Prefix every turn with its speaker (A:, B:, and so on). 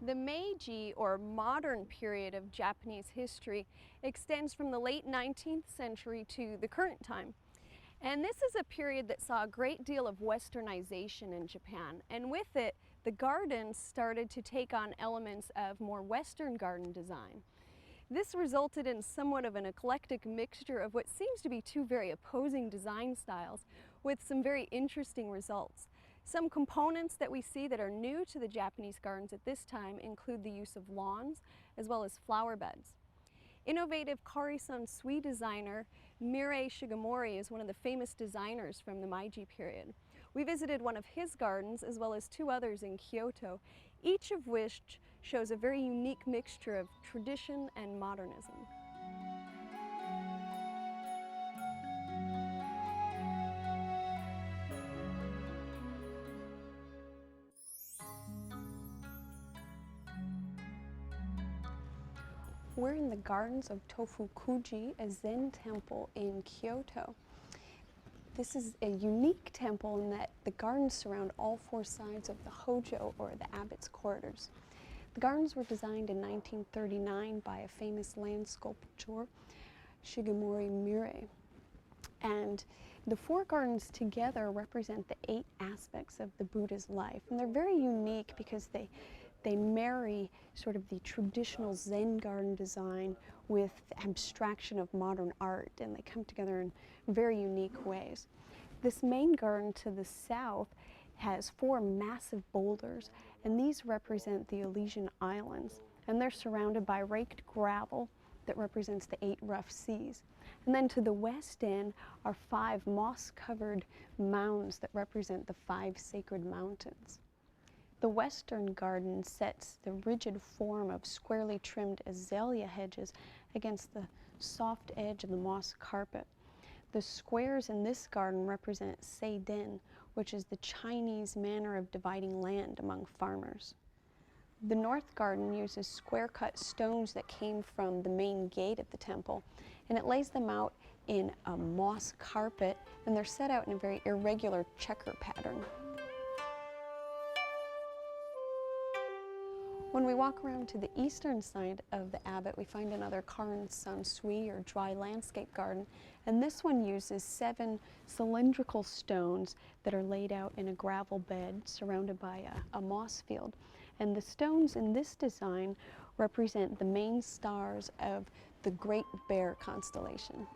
A: The Meiji, or modern period of Japanese history, extends from the late 19th century to the current time. And this is a period that saw a great deal of westernization in Japan, and with it, the gardens started to take on elements of more Western garden design. This resulted in somewhat of an eclectic mixture of what seems to be two very opposing design styles, with some very interesting results. Some components that we see that are new to the Japanese gardens at this time include the use of lawns as well as flower beds. Innovative Kari-san-sui designer Mirei Shigemori is one of the famous designers from the Meiji period. We visited one of his gardens as well as two others in Kyoto, each of which shows a very unique mixture of tradition and modernism. We're in the gardens of Tofuku-ji, a Zen temple in Kyoto. This is a unique temple in that the gardens surround all four sides of the hojo, or the abbot's quarters. The gardens were designed in 1939 by a famous land sculptor, Shigemori Mirei. And the four gardens together represent the 8 aspects of the Buddha's life. And they're very unique because they marry sort of the traditional Zen garden design with the abstraction of modern art, and they come together in very unique ways. This main garden to the south has 4 massive boulders, and these represent the Elysian Islands, and they're surrounded by raked gravel that represents the 8 rough seas. And then to the west end are 5 moss-covered mounds that represent the 5 sacred mountains. The western garden sets the rigid form of squarely trimmed azalea hedges against the soft edge of the moss carpet. The squares in this garden represent seiden, which is the Chinese manner of dividing land among farmers. The north garden uses square-cut stones that came from the main gate of the temple, and it lays them out in a moss carpet, and they're set out in a very irregular checker pattern. When we walk around to the eastern side of the abbot, we find another Karen-san-sui, or dry landscape garden, and this one uses 7 cylindrical stones that are laid out in a gravel bed surrounded by a moss field. And the stones in this design represent the main stars of the Great Bear constellation.